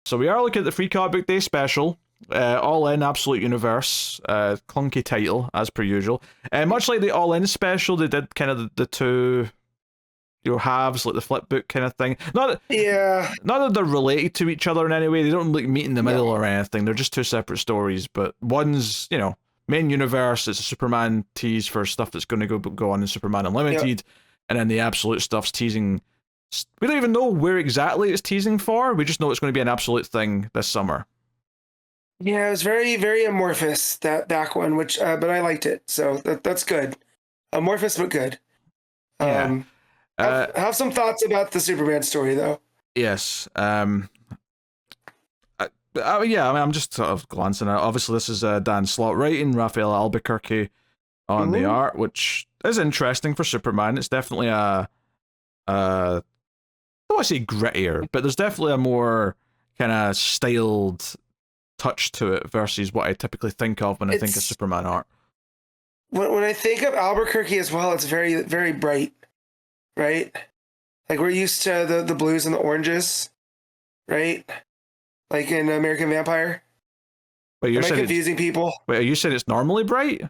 So we are looking at the Free Comic Book Day special. All In Absolute Universe, clunky title as per usual. Much like the All In special, they did kind of the two, halves, like the flip book kind of thing. Not that they're related to each other in any way. They don't like meet in the middle or anything. They're just two separate stories. But one's, main universe. It's a Superman tease for stuff that's going to go on in Superman Unlimited, and then the Absolute stuff's teasing. We don't even know where exactly it's teasing for. We just know it's going to be an Absolute thing this summer. Yeah, it was very, very amorphous, that back one, which but I liked it, so that's good. Amorphous but good. Have some thoughts about the Superman story, though. Yes. I'm just sort of glancing at it. Obviously, this is Dan Slott writing, RAFAEL Albuquerque on the art, which is interesting for Superman. It's definitely I don't want to say grittier, but there's definitely a more kind of styled touch to it versus what I typically think of when I think of Superman art. When I think of Albuquerque as well, it's very, very bright, right? Like we're used to the blues and the oranges, right? Like in American Vampire. Wait, you're saying confusing people? Wait, are you saying it's normally bright?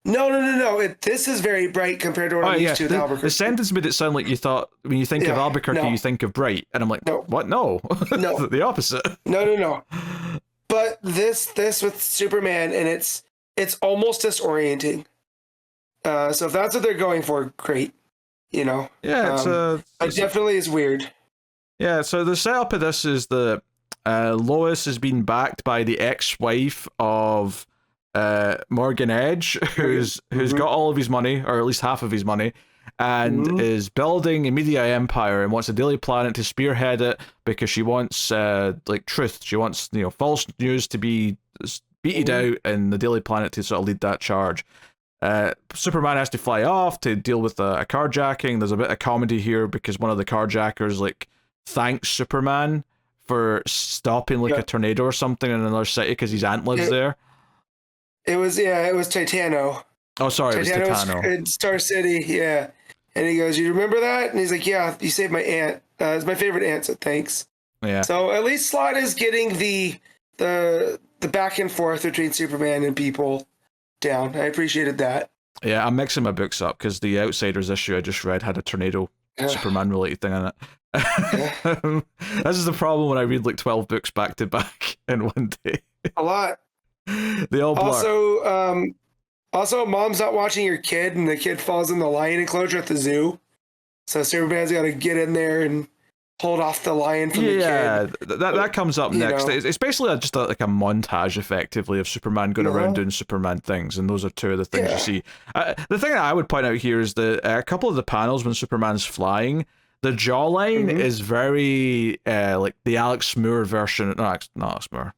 No. This is very bright compared to what I'm used to with Albuquerque. The sentence made it sound like you thought when you think of Albuquerque, you think of bright, and I'm like, no. What? No, no, the opposite. No. But this with Superman, and it's almost disorienting. So if that's what they're going for, great. Yeah, it definitely is weird. Yeah, so the setup of this is that Lois has been backed by the ex-wife of Morgan Edge, who's got all of his money, or at least half of his money, and is building a media empire and wants the Daily Planet to spearhead it because she wants truth. She wants false news to be beated out, and the Daily Planet to sort of lead that charge. Superman has to fly off to deal with a carjacking. There's a bit of comedy here because one of the carjackers thanks Superman for stopping a tornado or something in another city because his aunt lives there. It was Titano. Oh, sorry, it was Titano. In Star City, yeah. And he goes, "You remember that?" And he's like, "Yeah, you saved my aunt. It's my favorite aunt, so thanks." Yeah. So at least Slott is getting the back and forth between Superman and people down. I appreciated that. Yeah, I'm mixing my books up because the Outsiders issue I just read had a tornado Superman related thing in it. This is the problem when I read 12 books back to back in one day. A lot. They all blur. Also, mom's not watching your kid, and the kid falls in the lion enclosure at the zoo. So Superman's got to get in there and hold off the lion from the kid. Yeah, that comes up next. It's basically just a montage, effectively, of Superman going around doing Superman things, and those are two of the things you see. The thing that I would point out here is that a couple of the panels when Superman's flying, the jawline is very like the Alex Moore version. No, not Alex Moore.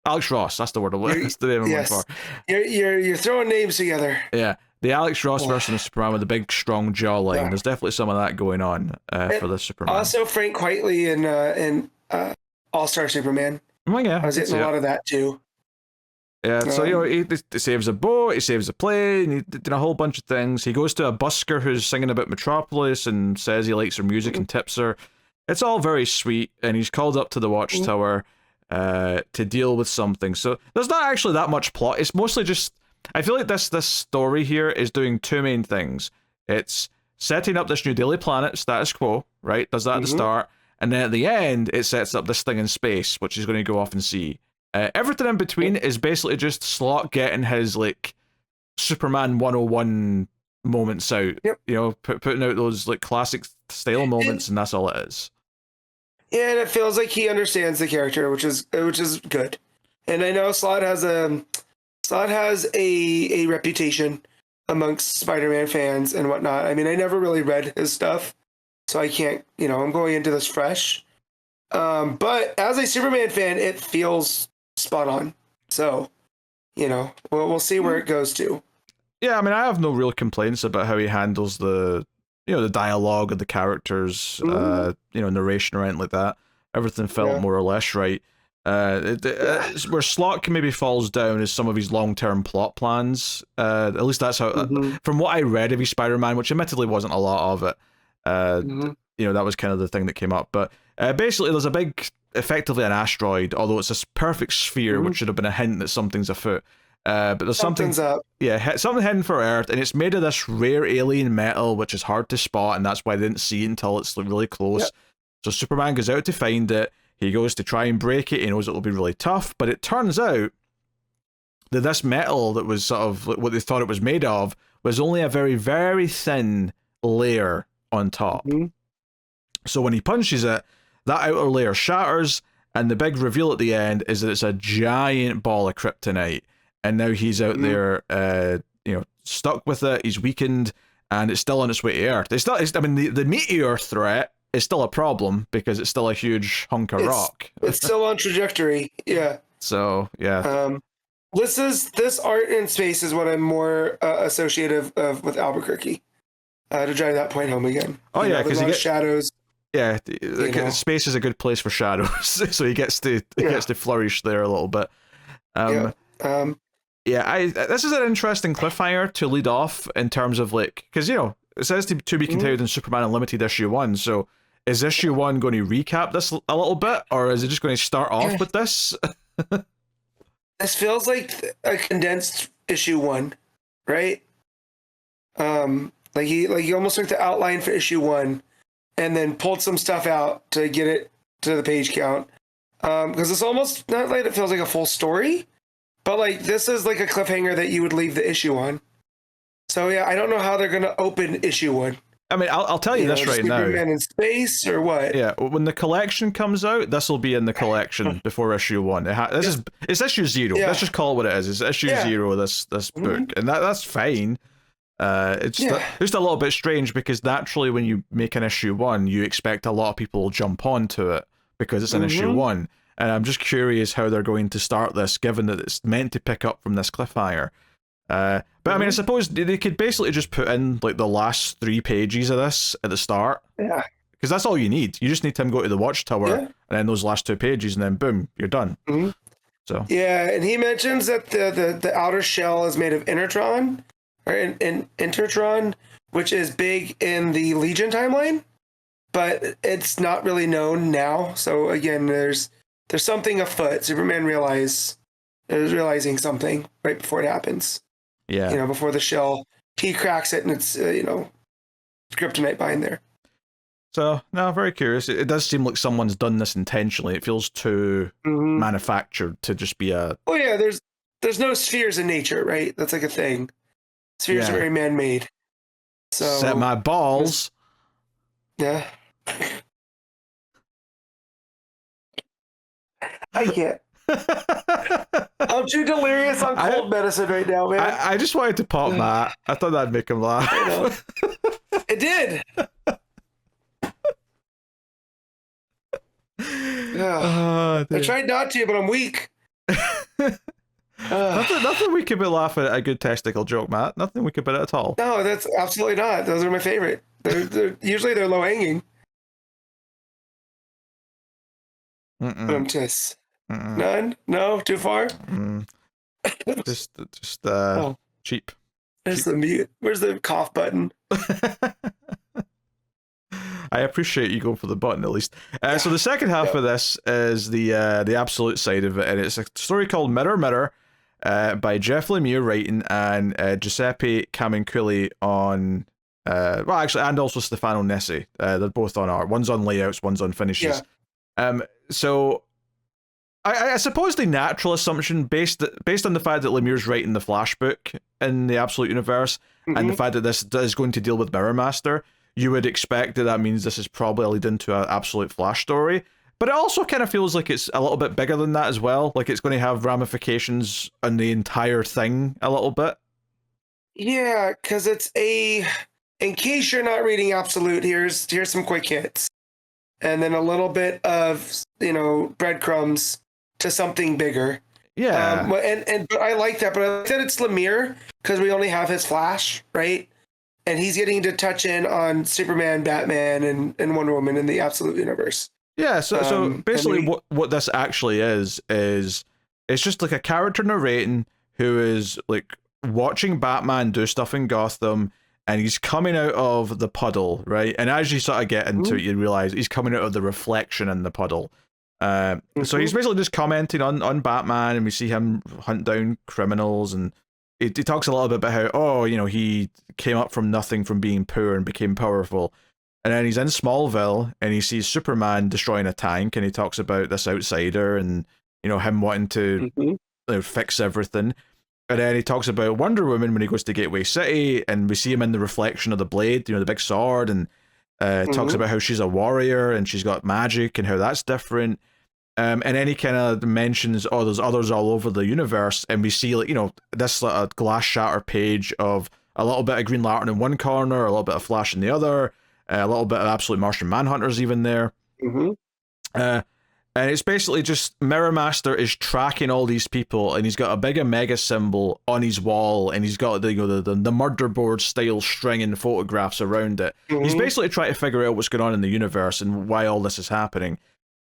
Alex Ross, that's the word I'm looking for. You're throwing names together. Yeah, the Alex Ross version of Superman with the big, strong jawline. Yeah. There's definitely some of that going on for this Superman. Also, Frank Quitely in All-Star Superman. Oh, yeah. I was getting a lot of that, too. Yeah, so, he saves a boat, he saves a plane, he did a whole bunch of things. He goes to a busker who's singing about Metropolis and says he likes her music and tips her. It's all very sweet, and he's called up to the Watchtower to deal with something. So there's not actually that much plot. It's mostly just, I feel like this story here is doing two main things. It's setting up this new Daily Planet, status quo, right? Does that at the start, and then at the end it sets up this thing in space, which he's going to go off and see. Everything in between is basically just Slott getting his Superman 101 moments out. Yep. Putting out those classic style moments, and that's all it is. Yeah, and it feels like he understands the character, which is good. And I know Slott has a reputation amongst Spider-Man fans and whatnot. I mean, I never really read his stuff, so I can't. I'm going into this fresh. But as a Superman fan, it feels spot on. So, we'll see where it goes to. Yeah, I mean, I have no real complaints about how he handles the dialogue of the characters, narration or anything like that. Everything felt more or less right. Where Slott maybe falls down is some of his long-term plot plans. At least that's how, from what I read of his Spider-Man, which admittedly wasn't a lot of it, that was kind of the thing that came up. But basically, there's a big effectively an asteroid, although it's this perfect sphere, which should have been a hint that something's afoot. But there's Something's up. Yeah, something hidden for Earth, and it's made of this rare alien metal, which is hard to spot, and that's why they didn't see it until it's really close. Yep. So Superman goes out to find it. He goes to try and break it. He knows it'll be really tough, but it turns out that this metal that was sort of what they thought it was made of was only a very, very thin layer on top. So when he punches it, that outer layer shatters, and the big reveal at the end is that it's a giant ball of kryptonite. And now he's out there, stuck with it. He's weakened, and it's still on its way to Earth. The meteor threat is still a problem because it's still a huge hunk of rock. It's still on trajectory. Yeah. So yeah. This art in space is what I'm more associative of with Albuquerque. To drive that point home again. Oh yeah, because you get shadows. Yeah, space is a good place for shadows, so he gets to flourish there a little bit. This is an interesting cliffhanger to lead off in terms of because it says to be continued in Superman Unlimited issue 1. So is issue 1 going to recap this a little bit, or is it just going to start off with this? This feels like a condensed issue 1, right? He almost took the outline for issue 1 and then pulled some stuff out to get it to the page count. Because it's almost not like it feels like a full story, but this is like a cliffhanger that you would leave the issue on. So yeah, I don't know how they're going to open issue 1. I mean, I'll tell you this right now. Superman in space or what? Yeah, when the collection comes out, this will be in the collection before issue 1. It's issue 0. Yeah. Let's just call it what it is. It's issue 0 of this book, and that's fine. It's just a little bit strange because naturally, when you make an issue 1, you expect a lot of people will jump onto it because it's an issue 1. And I'm just curious how they're going to start this, given that it's meant to pick up from this cliffhanger. But I mean, I suppose they could basically just put in the last 3 pages of this at the start. Yeah. Because that's all you need. You just need him go to the Watchtower, and then those last 2 pages, and then boom, you're done. So. Yeah, and he mentions that the outer shell is made of Intertron, or Intertron, which is big in the Legion timeline, but it's not really known now. So again, there's something afoot. Superman realizing something right before it happens. Yeah. Before the shell, he cracks it and it's, kryptonite behind there. So, no, very curious. It does seem like someone's done this intentionally. It feels too manufactured to just be a... Oh, yeah, there's no spheres in nature, right? That's like a thing. Spheres are very man-made. So set my balls. Yeah. I can't. I'm too delirious on cold medicine right now, man. I just wanted to pop Matt. I thought that'd make him laugh. I know. It did. I tried not to, but I'm weak. Nothing weak about laughing at a good testicle joke, Matt. Nothing weak about it at all. No, that's absolutely not. Those are my favorite. Usually they're low hanging. But I'm just none. No, too far. Just cheap. There's the mute. Where's the cough button? I appreciate you going for the button at least. So the second half of this is the absolute side of it, and it's a story called Mirror Mirror, by Jeff Lemire writing and Giuseppe Camuncoli on and also Stefano Nesi. They're both on art. One's on layouts, one's on finishes. So I suppose the natural assumption based on the fact that Lemire's writing the Flash book in the Absolute Universe and the fact that this is going to deal with Mirror Master, you would expect that means this is probably a lead into an Absolute Flash story. But it also kind of feels like it's a little bit bigger than that as well. Like it's going to have ramifications on the entire thing a little bit. Yeah, because it's in case you're not reading Absolute, here's some quick hits. And then a little bit of, breadcrumbs to something bigger. Yeah. But I like that. But I like that it's Lemire because we only have his Flash, right? And he's getting to touch in on Superman, Batman, and Wonder Woman in the Absolute Universe. Yeah, so basically what this actually is it's just like a character narrating who is like watching Batman do stuff in Gotham, and he's coming out of the puddle, right? And as you sort of get into it, you realize he's coming out of the reflection in the puddle. So he's basically just commenting on Batman, and we see him hunt down criminals, and he talks a little bit about how, oh, you know, he came up from nothing, from being poor, and became powerful. And then he's in Smallville, and he sees Superman destroying a tank, and he talks about this outsider, and, you know, him wanting to fix everything. And then he talks about Wonder Woman when he goes to Gateway City, and we see him in the reflection of the blade, you know, the big sword, and talks about how she's a warrior, and she's got magic, and how that's different. And then he kind of mentions, oh, there's others all over the universe, and we see, like, you know, this glass shatter page of a little bit of Green Lantern in one corner, a little bit of Flash in the other, a little bit of Absolute Martian Manhunters even there. And it's basically just Mirror Master is tracking all these people, and he's got a big Omega symbol on his wall, and he's got the murder board style string and photographs around it. He's basically trying to figure out what's going on in the universe and why all this is happening.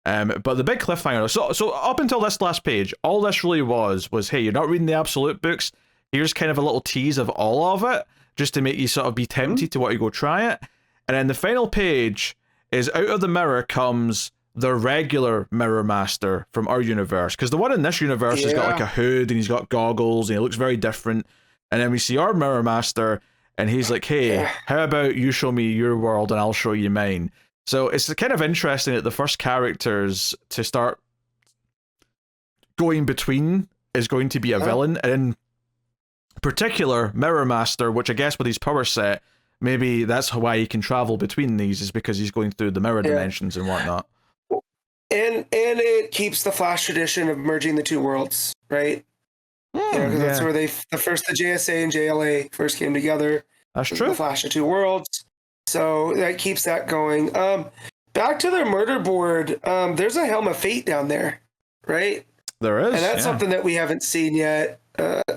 But the big cliffhanger, so up until this last page, all this really was, hey, you're not reading the Absolute books, here's kind of a little tease of all of it, just to make you sort of be tempted to want to go try it. And then the final page is, out of the mirror comes the regular Mirror Master from our universe, because the one in this universe has got like a hood, and he's got goggles, and he looks very different. And then we see our Mirror Master, and he's like, hey, how about you show me your world and I'll show you mine. So it's kind of interesting that the first characters to start going between is going to be a villain, and in particular Mirror Master, which I guess with his power set, maybe that's why he can travel between these, is because he's going through the mirror dimensions and whatnot. And it keeps the Flash tradition of merging the two worlds, right? Because that's where the JSA and JLA first came together. That's true. The Flash of two worlds. So that keeps that going. Back to their murder board, there's a Helm of Fate down there, right? There is. And that's something that we haven't seen yet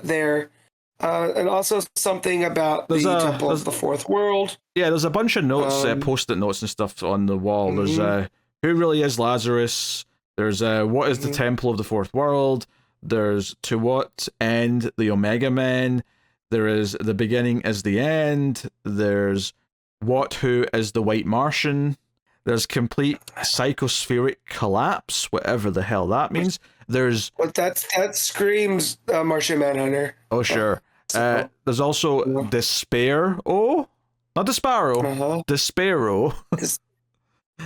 there. And also something about the Temple of the Fourth World. Yeah, there's a bunch of notes, post-it notes and stuff on the wall. There's who really is Lazarus? There's what is the Temple of the Fourth World? There's to what end the Omega Men? There is the beginning is the end. There's who is the White Martian? There's complete psychospheric collapse, whatever the hell that means. There's that screams Martian Manhunter. Oh sure. There's also Despair. Oh, not Desparo. Despero.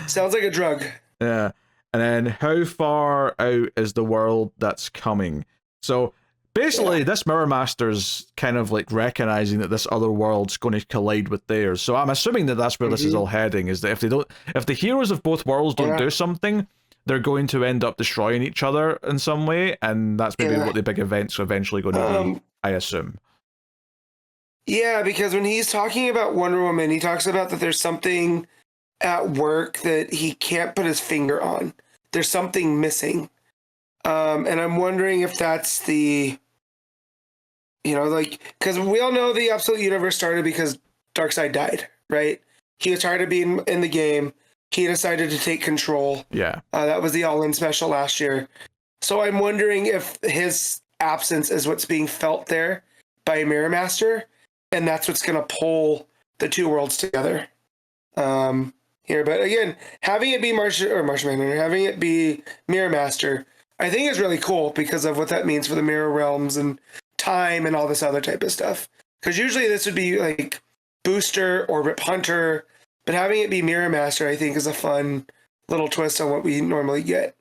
Sounds like a drug. Yeah. And then how far out is the world that's coming? So basically, this Mirror Master's kind of like recognizing that this other world's going to collide with theirs. So I'm assuming that that's where this is all heading, is that if the heroes of both worlds don't do something, they're going to end up destroying each other in some way, and that's maybe what the big events are eventually going to be, I assume. Yeah, because when he's talking about Wonder Woman, he talks about that there's something at work that he can't put his finger on. There's something missing. And I'm wondering if that's the, because we all know the Absolute Universe started because Darkseid died, right? He was tired of being in the game. He decided to take control. Yeah. That was the All-In special last year. So I'm wondering if his absence is what's being felt there by Mirror Master, and that's what's going to pull the two worlds together. Here, but again, having it be Martian Manhunter, having it be Mirror Master, I think is really cool because of what that means for the mirror realms and time and all this other type of stuff. Because usually this would be like Booster or Rip Hunter, but having it be Mirror Master, I think, is a fun little twist on what we normally get.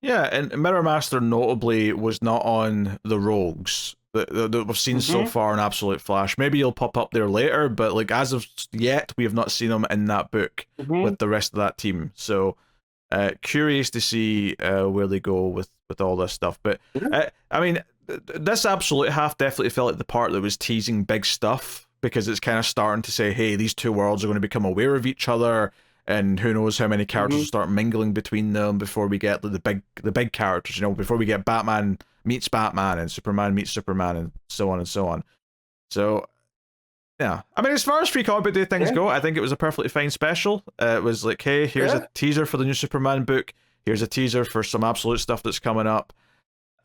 Yeah, and Mirror Master notably was not on the Rogues that we've seen so far in Absolute Flash. Maybe he'll pop up there later, but like as of yet, we have not seen him in that book with the rest of that team. So curious to see where they go with all this stuff. But I mean, this Absolute half definitely felt like the part that was teasing big stuff, because it's kind of starting to say, hey, these two worlds are going to become aware of each other, and who knows how many characters will start mingling between them before we get the big characters, before we get Batman meets Batman and Superman meets Superman and so on and so on. So yeah, I mean, as far as Free Comic Book Day things go, I think it was a perfectly fine special. It was like, hey, here's a teaser for the new Superman book, here's a teaser for some Absolute stuff that's coming up.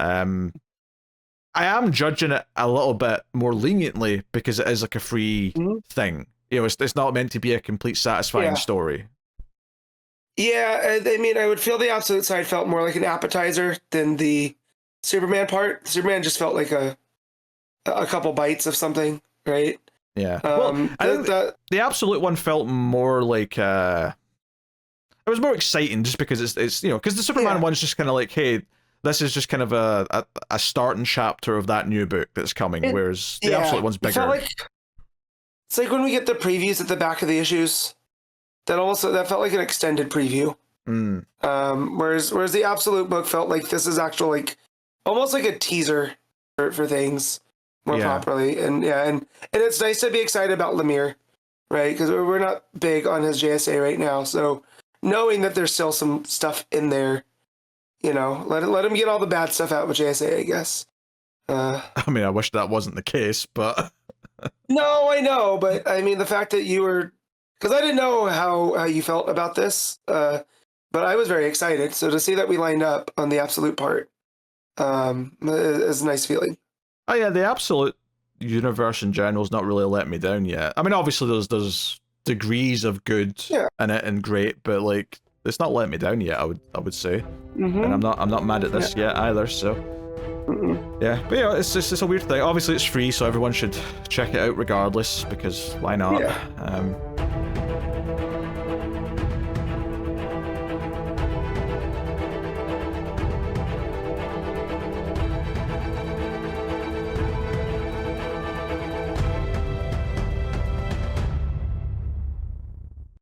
I am judging it a little bit more leniently because it is like a free thing. It's not meant to be a complete satisfying story. Yeah, I mean, I would feel the Absolute side felt more like an appetizer than the Superman part. Superman just felt like a couple bites of something, right? Yeah. Well, I think the Absolute one felt more like it was more exciting just because it's you know, because the Superman one's just kind of like, hey, this is just kind of a starting chapter of that new book that's coming, whereas the Absolute one's bigger. It's like when we get the previews at the back of the issues. That felt like an extended preview. Whereas the Absolute book felt like this is actual, like almost like a teaser for things more properly. And and it's nice to be excited about LEMIRE, right? Because we're not big on his JSA right now. So knowing that there's still some stuff in there, you know, let him get all the bad stuff out with JSA, I guess. I mean, I wish that wasn't the case, but no, I know, but I mean the fact that you were. Because I didn't know how you felt about this, but I was very excited. So to see that we lined up on the Absolute part is a nice feeling. Oh yeah, the Absolute universe in general is not really letting me down yet. I mean, obviously there's degrees of good in it and great, but like it's not letting me down yet. I would say, and I'm not mad at this yet either. So yeah, but yeah, it's just a weird thing. Obviously it's free, so everyone should check it out regardless because why not?